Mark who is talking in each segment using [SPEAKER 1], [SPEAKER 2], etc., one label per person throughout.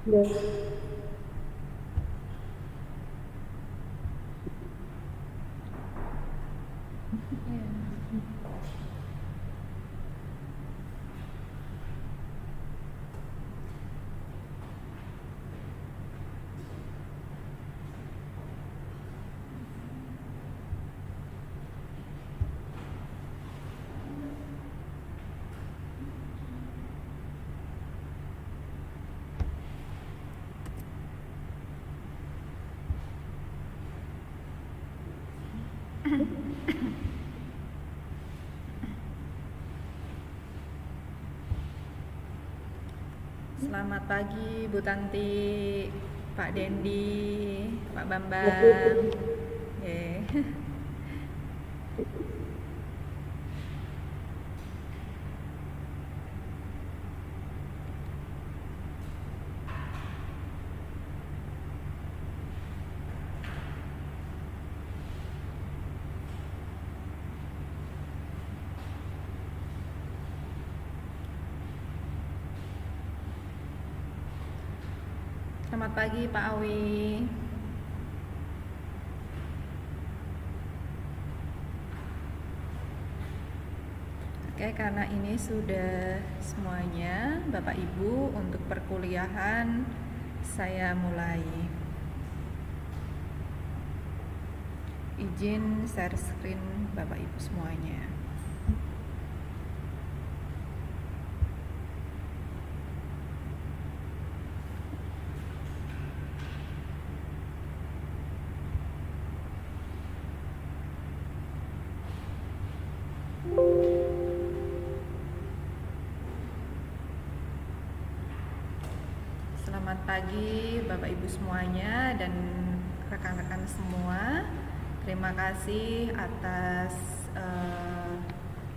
[SPEAKER 1] Udah.
[SPEAKER 2] Selamat pagi Bu Tanti, Pak Dendi, Pak
[SPEAKER 1] Oke,
[SPEAKER 2] Bambang. Oke. Selamat pagi Pak Awi. Oke, karena ini sudah semuanya Bapak Ibu untuk perkuliahan, saya mulai. Izin share screen Bapak Ibu semuanya. Selamat pagi Bapak Ibu semuanya dan rekan-rekan semua. Terima kasih atas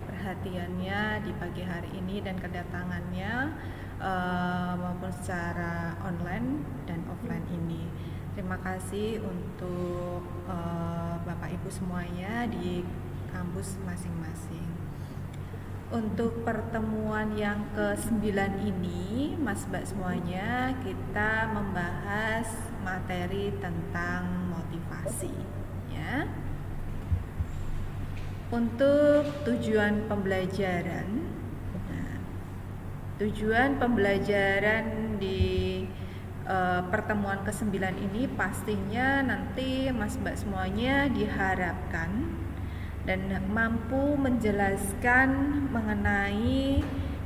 [SPEAKER 2] perhatiannya di pagi hari ini dan kedatangannya maupun secara online dan offline ini. Terima kasih untuk Bapak Ibu semuanya di kampus masing-masing. Untuk pertemuan yang ke-9 ini, Mas Mbak semuanya, kita membahas materi tentang motivasi, ya. Untuk tujuan pembelajaran, tujuan pembelajaran di pertemuan ke-9 ini pastinya nanti Mas Mbak semuanya diharapkan dan mampu menjelaskan mengenai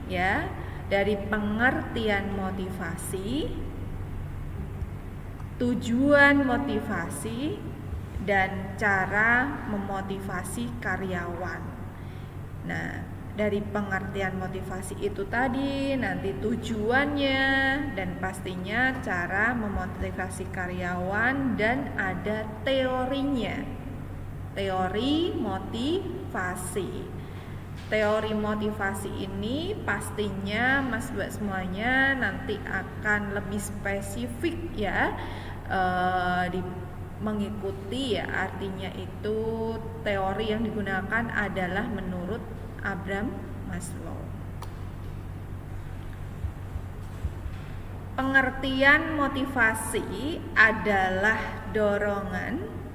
[SPEAKER 2] ya dari pengertian motivasi, tujuan motivasi, dan cara memotivasi karyawan. Nah, dari pengertian motivasi itu tadi, nanti tujuannya dan pastinya cara memotivasi karyawan dan ada teorinya. Teori motivasi. Teori motivasi ini pastinya Mas Mbak semuanya nanti akan lebih spesifik ya mengikuti ya, artinya itu teori yang digunakan adalah menurut Abraham Maslow. Pengertian motivasi adalah dorongan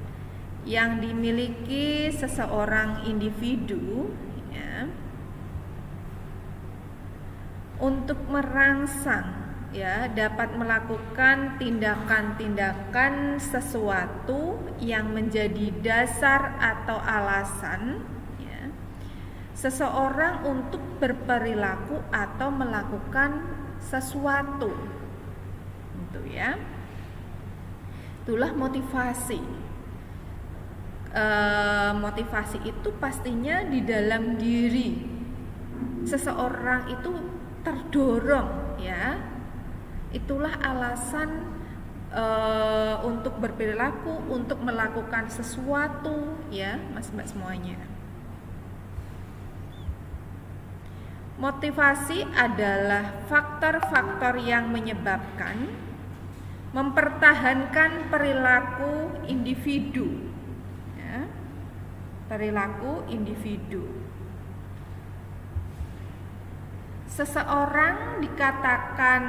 [SPEAKER 2] yang dimiliki seseorang individu ya, untuk merangsang ya dapat melakukan tindakan-tindakan sesuatu yang menjadi dasar atau alasan ya, seseorang untuk berperilaku atau melakukan sesuatu gitu ya. Itulah motivasi. Motivasi itu pastinya di dalam diri seseorang itu terdorong ya, itulah alasan untuk berperilaku, untuk melakukan sesuatu ya Mas Mbak semuanya. Motivasi adalah faktor-faktor yang menyebabkan mempertahankan perilaku individu. Perilaku individu seseorang dikatakan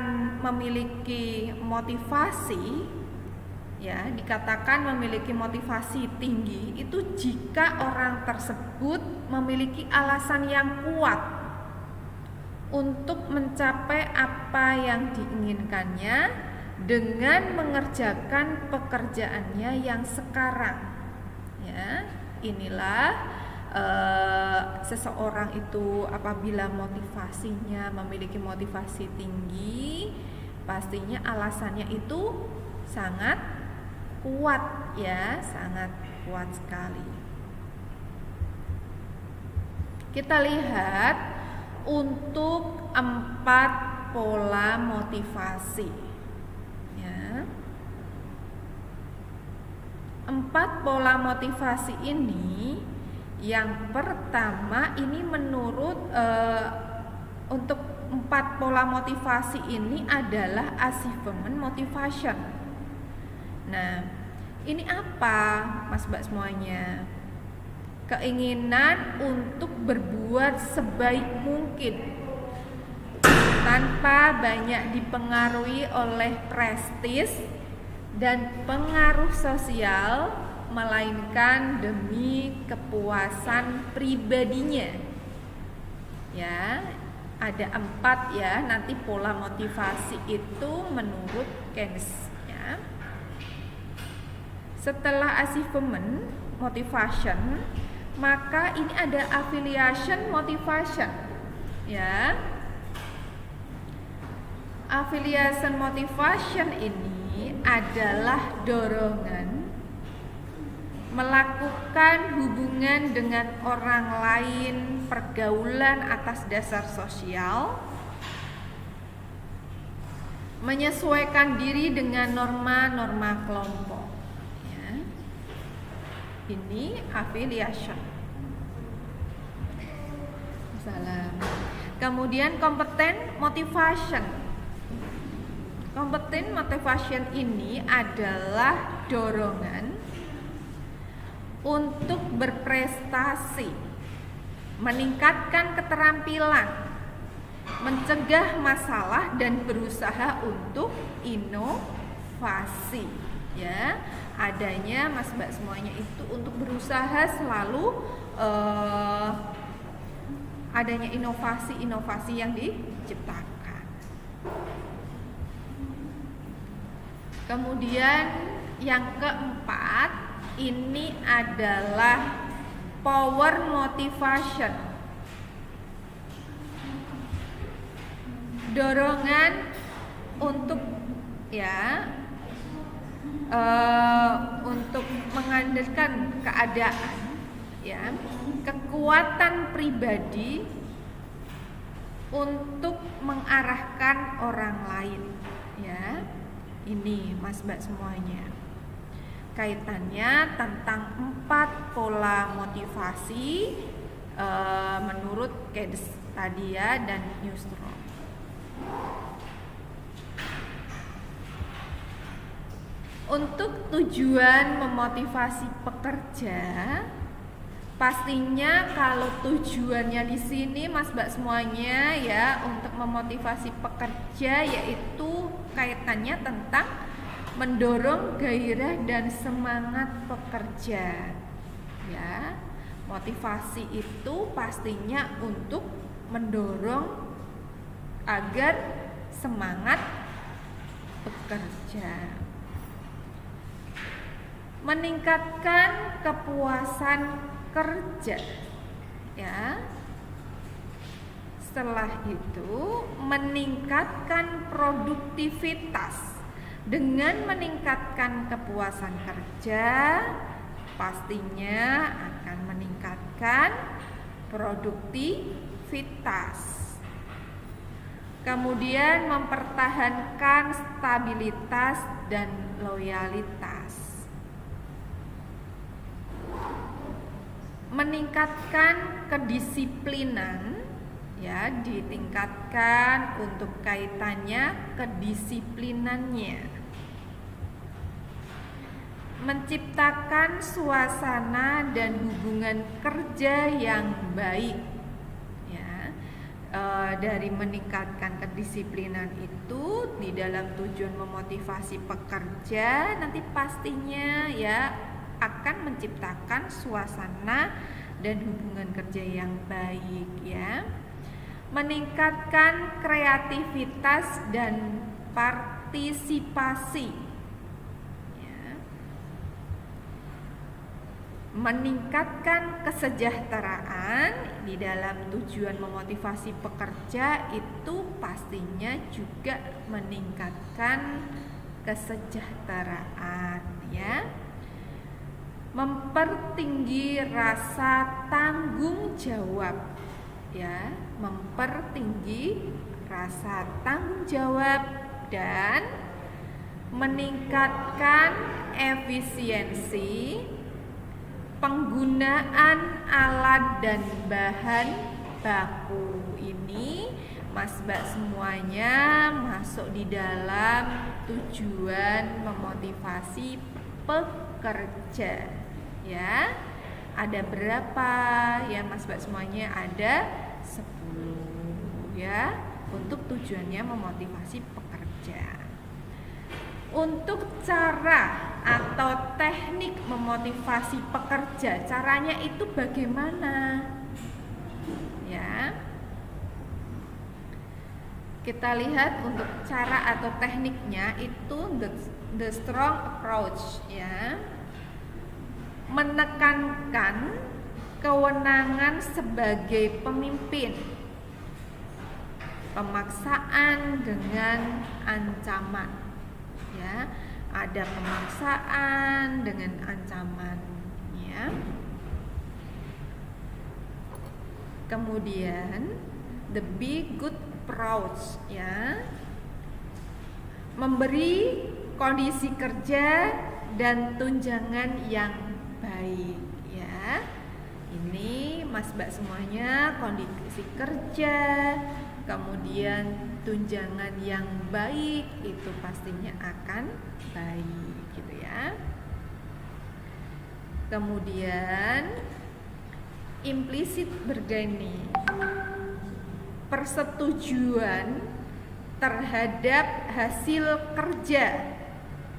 [SPEAKER 2] memiliki motivasi, ya, dikatakan memiliki motivasi tinggi itu jika orang tersebut memiliki alasan yang kuat untuk mencapai apa yang diinginkannya dengan mengerjakan pekerjaannya yang sekarang. Ya, inilah seseorang itu apabila motivasinya memiliki motivasi tinggi, pastinya alasannya itu sangat kuat, ya, sangat kuat sekali. Kita lihat untuk 4 pola motivasi, ya. 4 pola motivasi ini, yang pertama ini menurut untuk 4 pola motivasi ini adalah achievement motivation. Nah, ini apa, Mas Mbak semuanya? Keinginan untuk berbuat sebaik mungkin tanpa banyak dipengaruhi oleh prestis dan pengaruh sosial, melainkan demi kepuasan pribadinya. Ya, ada 4 ya, nanti pola motivasi itu menurut Keynes, ya. Setelah achievement motivation, maka ini ada affiliation motivation, ya. Affiliation motivation ini adalah dorongan melakukan hubungan dengan orang lain, pergaulan atas dasar sosial, menyesuaikan diri dengan norma-norma kelompok, ya. Ini affiliation. Salam. Kemudian competen motivation. Competen motivation ini adalah dorongan untuk berprestasi, meningkatkan keterampilan, mencegah masalah dan berusaha untuk inovasi, ya. Adanya Mas Mbak semuanya itu untuk berusaha selalu adanya inovasi-inovasi yang diciptakan. Kemudian yang keempat ini adalah power motivation. Dorongan untuk, ya, untuk mengandalkan keadaan, ya, kekuatan pribadi untuk mengarahkan orang lain, ya. Ini Mas Mbak semuanya kaitannya tentang 4 pola motivasi menurut Keynes tadi, ya, dan Newstrom. Untuk tujuan memotivasi pekerja, pastinya kalau tujuannya di sini Mas Mbak semuanya, ya, untuk memotivasi pekerja yaitu kaitannya tentang mendorong gairah dan semangat pekerja, ya. Motivasi itu pastinya untuk mendorong agar semangat bekerja, meningkatkan kepuasan kerja, ya. Setelah itu meningkatkan produktivitas. Dengan meningkatkan kepuasan kerja, pastinya akan meningkatkan produktivitas. Kemudian mempertahankan stabilitas dan loyalitas. Meningkatkan kedisiplinan, ya, ditingkatkan untuk kaitannya kedisiplinannya. Menciptakan suasana dan hubungan kerja yang baik, ya. dari meningkatkan kedisiplinan itu di dalam tujuan memotivasi pekerja, nanti pastinya ya akan menciptakan suasana dan hubungan kerja yang baik ya. Meningkatkan kreativitas dan partisipasi ya. Meningkatkan kesejahteraan di dalam tujuan memotivasi pekerja itu pastinya juga meningkatkan kesejahteraan ya. Mempertinggi rasa tanggung jawab ya, mempertinggi rasa tanggung jawab dan meningkatkan efisiensi penggunaan alat dan bahan baku. Ini Mas Mbak semuanya masuk di dalam tujuan memotivasi pekerja ya. Ada berapa ya Mas Mbak semuanya? Ada 10 ya, untuk tujuannya memotivasi pekerja. Untuk cara atau teknik memotivasi pekerja, caranya itu bagaimana? Ya. Kita lihat untuk cara atau tekniknya itu the strong approach ya. Menekankan kewenangan sebagai pemimpin. Pemaksaan dengan ancaman. Ya, ada pemaksaan dengan ancaman ya. Kemudian the be good approach ya, memberi kondisi kerja dan tunjangan yang baik ya. Ini Mas Mbak semuanya, kondisi kerja, kemudian tunjangan yang baik itu pastinya akan baik gitu ya. Kemudian implisit bargaining, persetujuan terhadap hasil kerja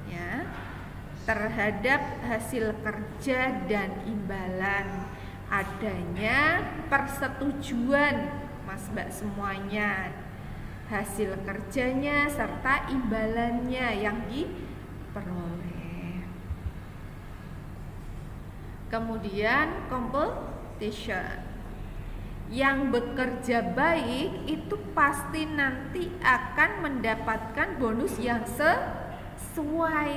[SPEAKER 2] ya, terhadap hasil kerja dan imbalan. Adanya persetujuan Mas Mbak semuanya, hasil kerjanya serta imbalannya yang diperoleh. Kemudian competition, yang bekerja baik itu pasti nanti akan mendapatkan bonus yang sesuai.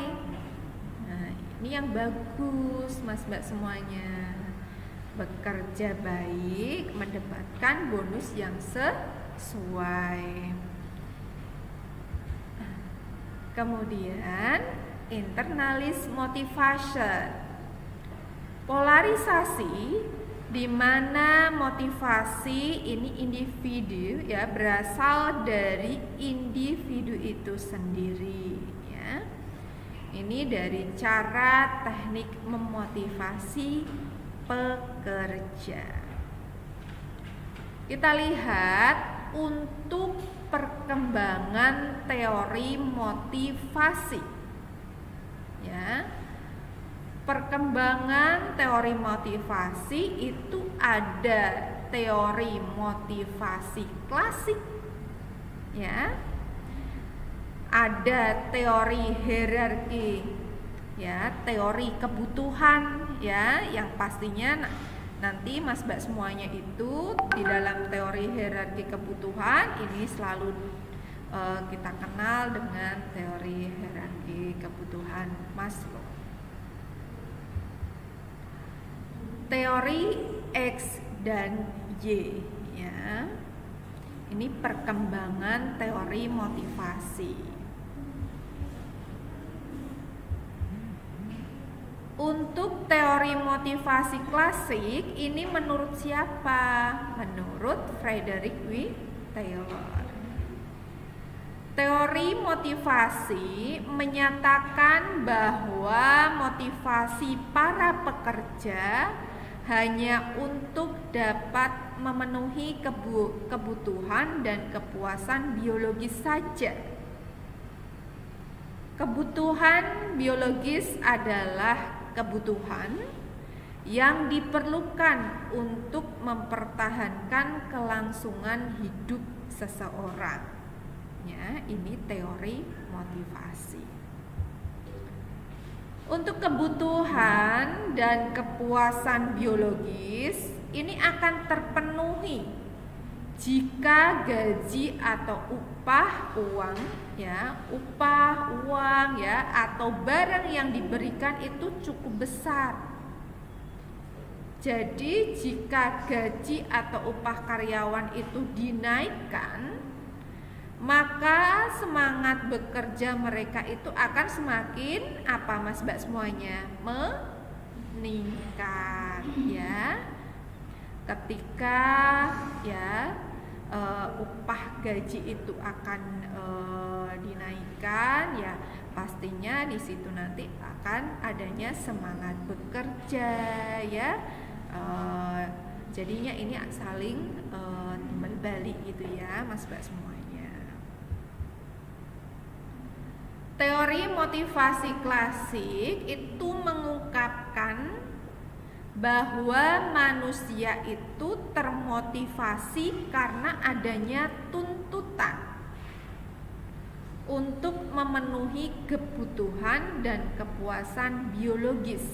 [SPEAKER 2] Nah, ini yang bagus Mas Mbak semuanya. Bekerja baik mendapatkan bonus yang sesuai. Kemudian internalis motivation, polarisasi di mana motivasi ini individu ya, berasal dari individu itu sendiri ya. Ini dari cara teknik memotivasi pekerja. Kita lihat untuk perkembangan teori motivasi ya. Perkembangan teori motivasi itu ada teori motivasi klasik ya, ada teori hierarki ya, teori kebutuhan ya, yang pastinya nanti Mas Mbak semuanya itu di dalam teori hierarki kebutuhan ini selalu kita kenal dengan teori hierarki kebutuhan Maslow. Teori X dan Y ya. Ini perkembangan teori motivasi. Untuk teori motivasi klasik ini menurut siapa? Menurut Frederick W. Taylor. Teori motivasi menyatakan bahwa motivasi para pekerja hanya untuk dapat memenuhi kebutuhan dan kepuasan biologis saja. Kebutuhan biologis adalah kebutuhan yang diperlukan untuk mempertahankan kelangsungan hidup seseorang. Ya, ini teori motivasi. Untuk kebutuhan dan kepuasan biologis ini akan terpenuhi jika gaji atau upah uang atau barang yang diberikan itu cukup besar. Jadi jika gaji atau upah karyawan itu dinaikkan, maka semangat bekerja mereka itu akan semakin Mas-Mbak semuanya? Meningkat ya. Ketika upah gaji itu akan dinaikkan, ya pastinya di situ nanti akan adanya semangat bekerja ya. Jadinya ini saling timbal balik gitu ya Mas-Mbak semuanya. Teori motivasi klasik itu mengungkapkan bahwa manusia itu termotivasi karena adanya tuntutan untuk memenuhi kebutuhan dan kepuasan biologis,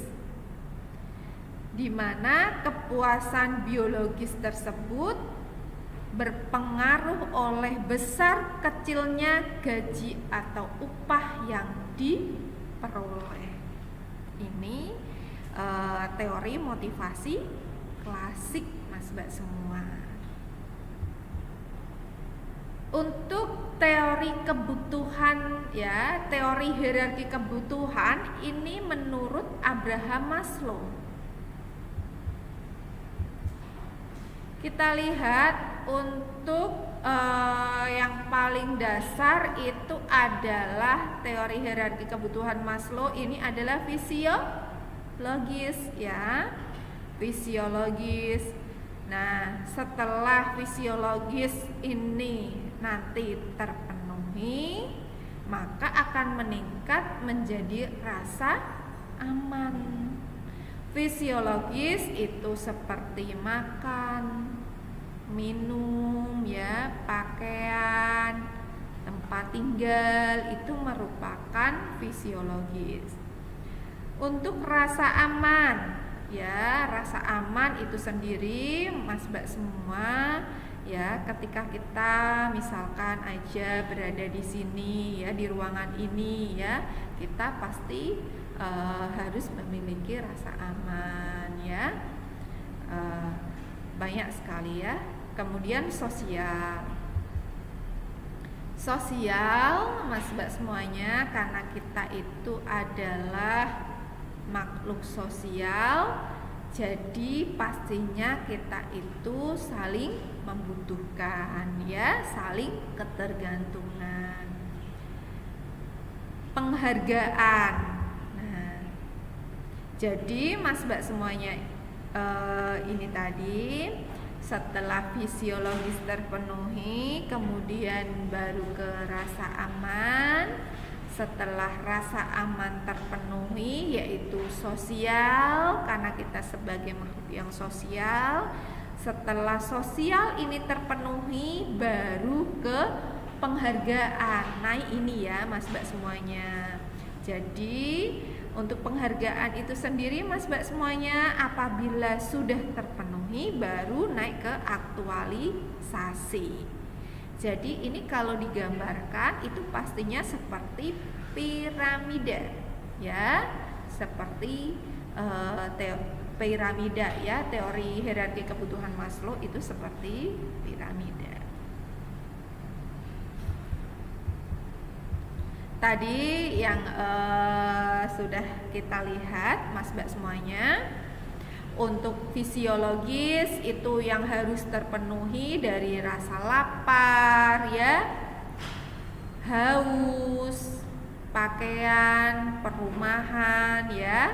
[SPEAKER 2] di mana kepuasan biologis tersebut berpengaruh oleh besar kecilnya gaji atau upah yang diperoleh. Ini teori motivasi klasik Mas-Mbak semua. Untuk teori kebutuhan teori hierarki kebutuhan ini menurut Abraham Maslow. Kita lihat untuk yang paling dasar itu adalah teori hierarki kebutuhan Maslow. Ini adalah fisiologis ya, fisiologis. Nah, setelah fisiologis ini nanti terpenuhi, maka akan meningkat menjadi rasa aman. Fisiologis itu seperti makan, minum ya, pakaian, tempat tinggal, itu merupakan fisiologis. Untuk rasa aman ya, rasa aman itu sendiri Mas-Mbak semua ya, ketika kita misalkan aja berada di sini ya, di ruangan ini ya, kita pasti harus memiliki rasa aman ya. Banyak sekali ya. Kemudian sosial Mas-Mbak semuanya, karena kita itu adalah makhluk sosial, jadi pastinya kita itu saling membutuhkan ya, saling ketergantungan. Penghargaan. Nah, jadi Mas-Mbak semuanya ini tadi setelah fisiologis terpenuhi, kemudian baru ke rasa aman. Setelah rasa aman terpenuhi, yaitu sosial, karena kita sebagai makhluk yang sosial. Setelah sosial ini terpenuhi, baru ke penghargaan. Nah ini ya Mas-Mbak semuanya. Jadi untuk penghargaan itu sendiri Mas-Mbak semuanya, apabila sudah terpenuhi baru naik ke aktualisasi. Jadi ini kalau digambarkan itu pastinya seperti piramida ya, seperti piramida ya, teori hierarki kebutuhan Maslow itu seperti piramida. Tadi yang sudah kita lihat Mas-Mbak semuanya, untuk fisiologis itu yang harus terpenuhi dari rasa lapar ya, haus, pakaian, perumahan ya,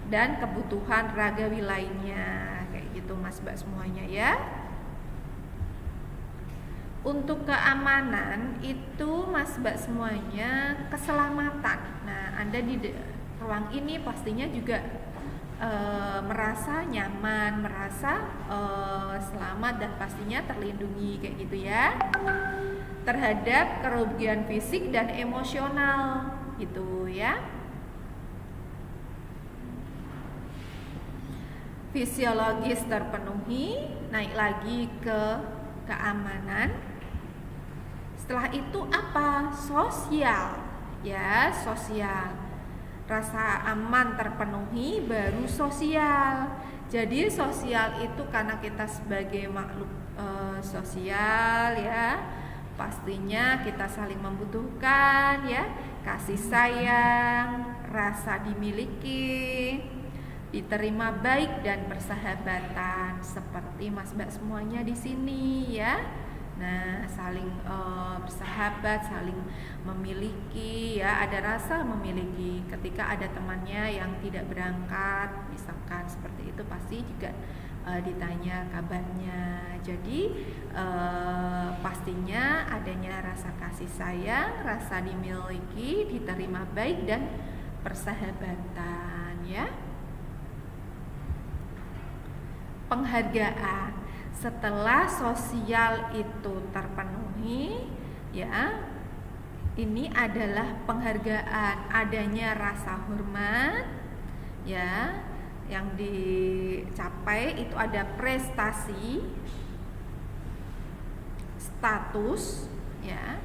[SPEAKER 2] dan kebutuhan ragawi lainnya. kayak gitu Mas Mbak semuanya ya. Untuk keamanan itu Mas Mbak semuanya keselamatan. Nah, Anda di ruang ini pastinya juga merasa nyaman, merasa selamat dan pastinya terlindungi kayak gitu ya. Terhadap kerugian fisik dan emosional gitu ya. Fisiologis terpenuhi, naik lagi ke keamanan. Setelah itu apa? Sosial. Ya, sosial. Rasa aman terpenuhi baru sosial. Jadi sosial itu karena kita sebagai makhluk sosial ya, pastinya kita saling membutuhkan ya, kasih sayang, rasa dimiliki, diterima baik dan persahabatan seperti Mas Mbak semuanya di sini ya. Nah, saling bersahabat, saling memiliki ya, ada rasa memiliki. Ketika ada temannya yang tidak berangkat, misalkan seperti itu, pasti juga ditanya kabarnya. Jadi pastinya adanya rasa kasih sayang, rasa dimiliki, diterima baik dan persahabatan ya. Penghargaan. Setelah sosial itu terpenuhi ya, ini adalah penghargaan, adanya rasa hormat ya, yang dicapai itu ada prestasi, status ya,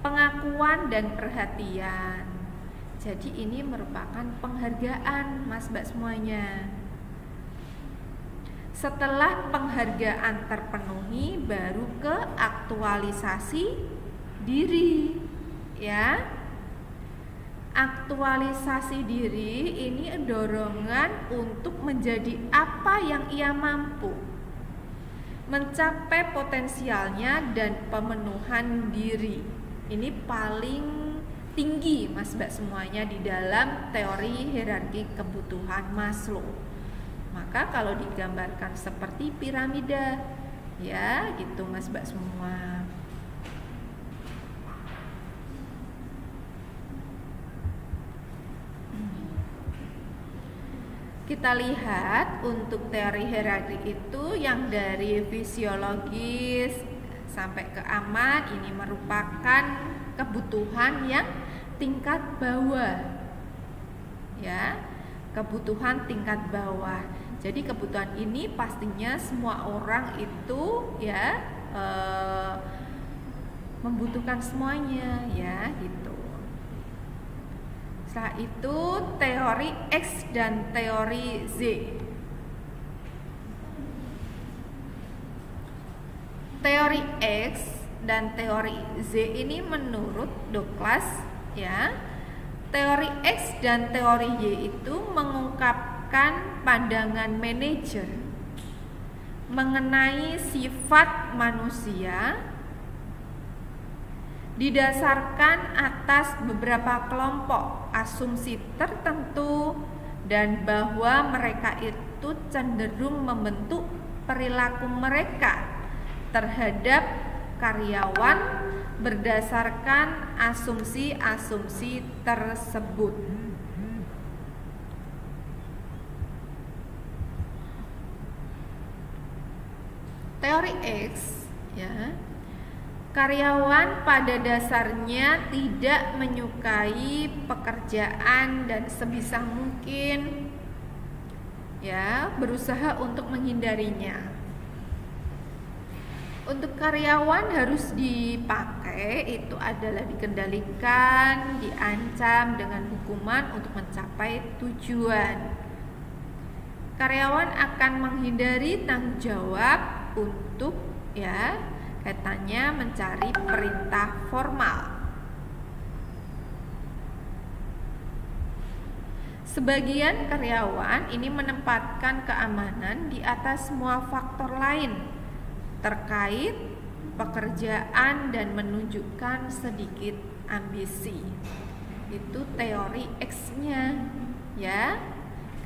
[SPEAKER 2] pengakuan dan perhatian. Jadi ini merupakan penghargaan Mas Mbak semuanya. Setelah penghargaan terpenuhi baru ke aktualisasi diri ya. Aktualisasi diri ini dorongan untuk menjadi apa yang ia mampu, mencapai potensialnya dan pemenuhan diri. Ini paling tinggi Mas Mbak semuanya di dalam teori hierarki kebutuhan Maslow. Maka kalau digambarkan seperti piramida ya gitu Mas Mbak semua. Kita lihat untuk teori hierarki itu yang dari fisiologis sampai ke aman, ini merupakan kebutuhan yang tingkat bawah ya, kebutuhan tingkat bawah. Jadi kebutuhan ini pastinya semua orang itu ya membutuhkan semuanya ya gitu. Setelah itu teori X dan teori Z. Teori X dan teori Z ini menurut Douglas ya. Teori X dan teori Y itu mengungkapkan pandangan manajer mengenai sifat manusia didasarkan atas beberapa kelompok asumsi tertentu dan bahwa mereka itu cenderung membentuk perilaku mereka terhadap karyawan berdasarkan asumsi-asumsi tersebut. Teori X ya. Karyawan pada dasarnya tidak menyukai pekerjaan dan sebisa mungkin ya berusaha untuk menghindarinya. Untuk karyawan harus dipakai itu adalah dikendalikan, diancam dengan hukuman untuk mencapai tujuan. Karyawan akan menghindari tanggung jawab untuk ya kaitannya mencari perintah formal. Sebagian karyawan ini menempatkan keamanan di atas semua faktor lain terkait pekerjaan dan menunjukkan sedikit ambisi. Itu teori X-nya ya,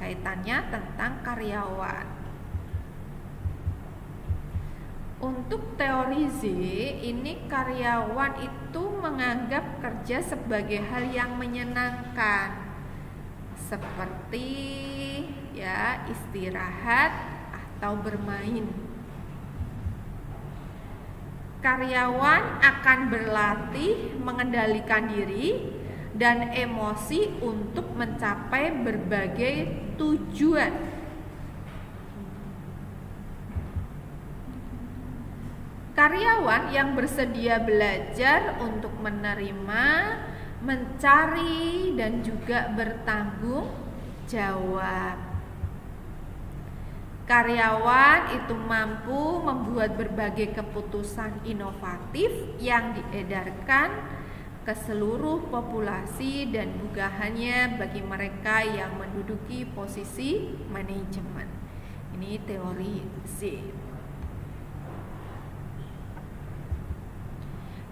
[SPEAKER 2] kaitannya tentang karyawan. Untuk teori Z, ini karyawan itu menganggap kerja sebagai hal yang menyenangkan, seperti ya istirahat atau bermain. Karyawan akan berlatih mengendalikan diri dan emosi untuk mencapai berbagai tujuan. Karyawan yang bersedia belajar untuk menerima, mencari, dan juga bertanggung jawab. Karyawan itu mampu membuat berbagai keputusan inovatif yang diedarkan ke seluruh populasi dan bukan hanya bagi mereka yang menduduki posisi manajemen. Ini teori Z.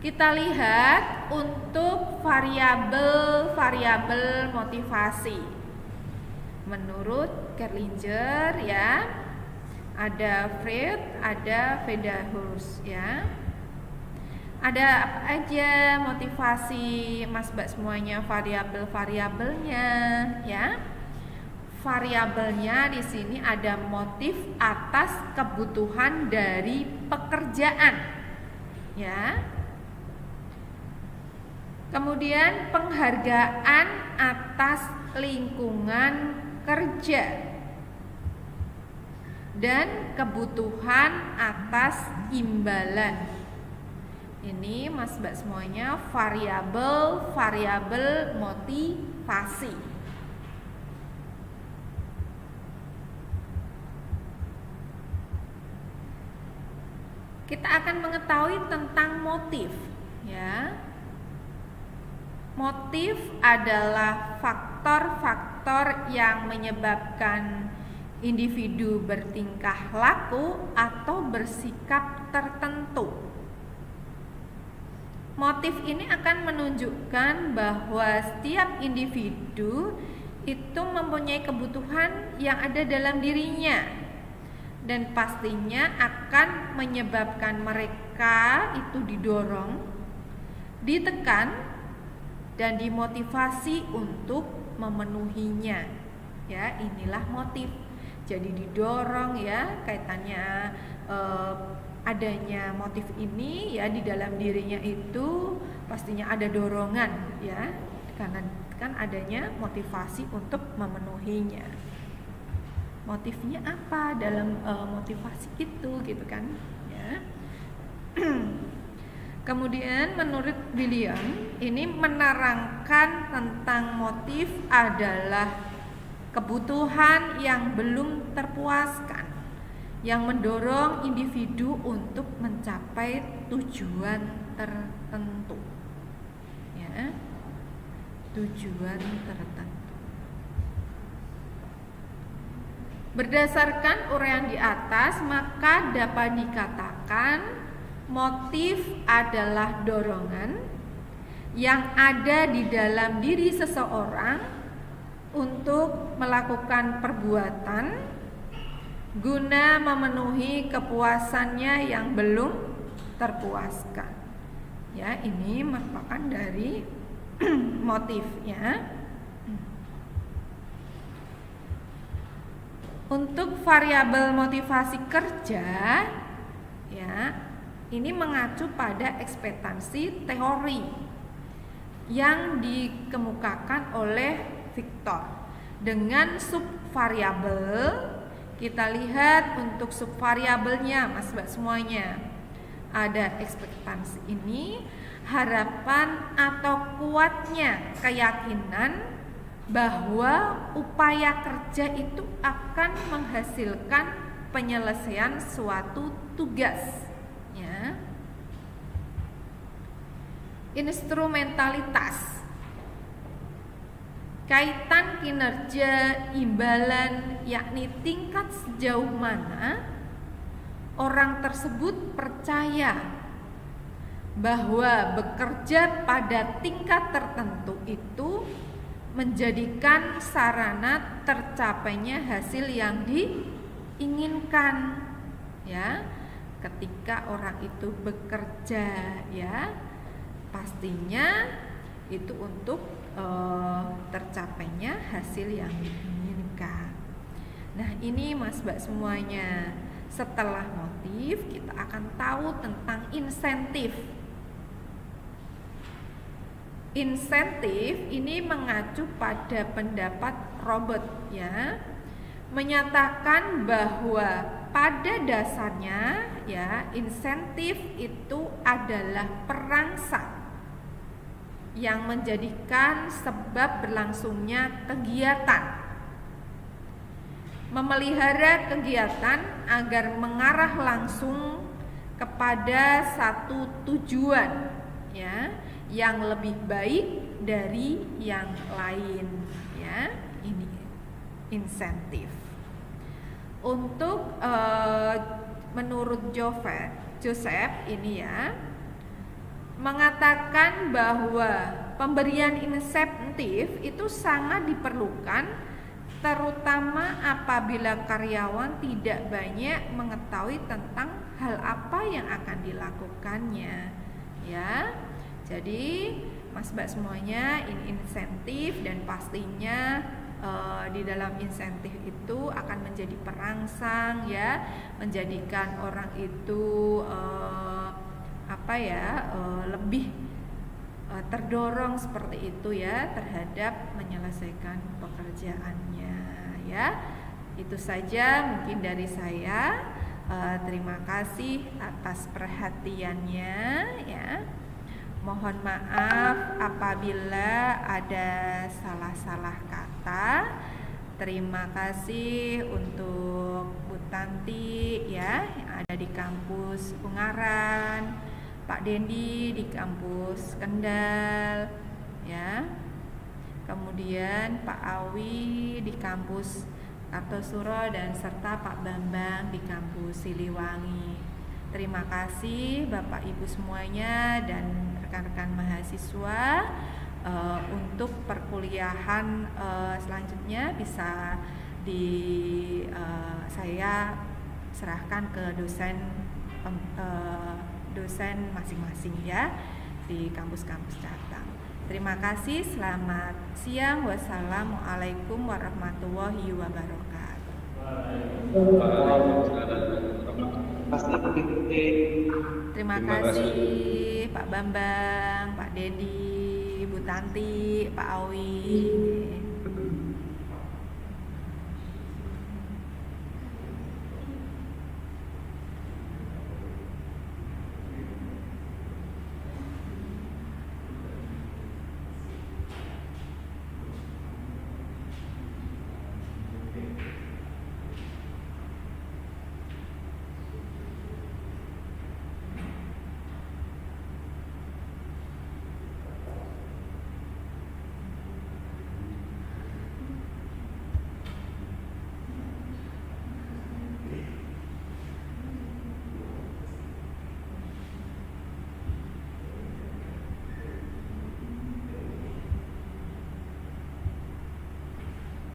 [SPEAKER 2] Kita lihat untuk variabel motivasi. Menurut Kerlinger ya, ada Freud, ada Vedahus ya. Ada apa aja motivasi Mas Mbak semuanya, variabel-variabelnya ya. Variabelnya di sini ada motif atas kebutuhan dari pekerjaan ya. Kemudian penghargaan atas lingkungan kerja dan kebutuhan atas imbalan. Ini Mas Mbak semuanya variabel motivasi. Kita akan mengetahui tentang motif ya. Motif adalah faktor-faktor yang menyebabkan individu bertingkah laku atau bersikap tertentu. Motif ini akan menunjukkan bahwa setiap individu itu mempunyai kebutuhan yang ada dalam dirinya dan pastinya akan menyebabkan mereka itu didorong, ditekan, dan dimotivasi untuk memenuhinya. Ya, inilah motif. Jadi didorong ya, kaitannya adanya motif ini ya di dalam dirinya itu pastinya ada dorongan ya, karena kan adanya motivasi untuk memenuhinya. Motifnya apa dalam motivasi itu gitu kan ya. Kemudian menurut William ini menerangkan tentang motif adalah kebutuhan yang belum terpuaskan yang mendorong individu untuk mencapai tujuan tertentu. Ya. Tujuan tertentu. Berdasarkan uraian di atas, maka dapat dikatakan motif adalah dorongan yang ada di dalam diri seseorang untuk melakukan perbuatan guna memenuhi kepuasannya yang belum terpuaskan. Ya, ini merupakan dari motifnya. Untuk variabel motivasi kerja, ya, ini mengacu pada ekspektasi teori yang dikemukakan oleh Victor. Dengan subvariabel, kita lihat untuk subvariabelnya, Mas Mbak semuanya. Ada ekspektasi ini, harapan atau kuatnya keyakinan bahwa upaya kerja itu akan menghasilkan penyelesaian suatu tugas. Ya. Instrumentalitas, kaitan kinerja imbalan, yakni tingkat sejauh mana orang tersebut percaya bahwa bekerja pada tingkat tertentu itu menjadikan sarana tercapainya hasil yang diinginkan. Ya. ketika orang itu bekerja, ya pastinya itu untuk tercapainya hasil yang diinginkan. Nah, ini Mas Mbak semuanya. Setelah motif, kita akan tahu tentang insentif. Insentif ini mengacu pada pendapat Robert, ya, menyatakan bahwa pada dasarnya, ya, insentif itu adalah perangsang yang menjadikan sebab berlangsungnya kegiatan, memelihara kegiatan agar mengarah langsung kepada satu tujuan, ya, yang lebih baik dari yang lain, ya. Ini insentif. Untuk menurut Joseph ini, ya, mengatakan bahwa pemberian insentif itu sangat diperlukan, terutama apabila karyawan tidak banyak mengetahui tentang hal apa yang akan dilakukannya, ya. Jadi Mas Mbak semuanya, ini insentif, dan pastinya di dalam insentif itu akan menjadi perangsang, ya, menjadikan orang itu lebih terdorong seperti itu, ya, terhadap menyelesaikan pekerjaannya, ya. Itu saja mungkin dari saya. Terima kasih atas perhatiannya, ya. Mohon maaf apabila ada salah-salah kata. Terima kasih untuk Bu Tanti, ya, yang ada di kampus Ungaran, Pak Dendi di kampus Kendal, ya. Kemudian Pak Awi di kampus Kartosuro, dan serta Pak Bambang di kampus Siliwangi. Terima kasih Bapak Ibu semuanya dan rekan-rekan mahasiswa. Untuk perkuliahan selanjutnya bisa saya serahkan ke dosen masing-masing, ya, di kampus-kampus cabang. Terima kasih, selamat siang. Wassalamualaikum warahmatullahi wabarakatuh. Terima kasih Pak Bambang, Pak Dedi, Bu Tanti, Pak Awi.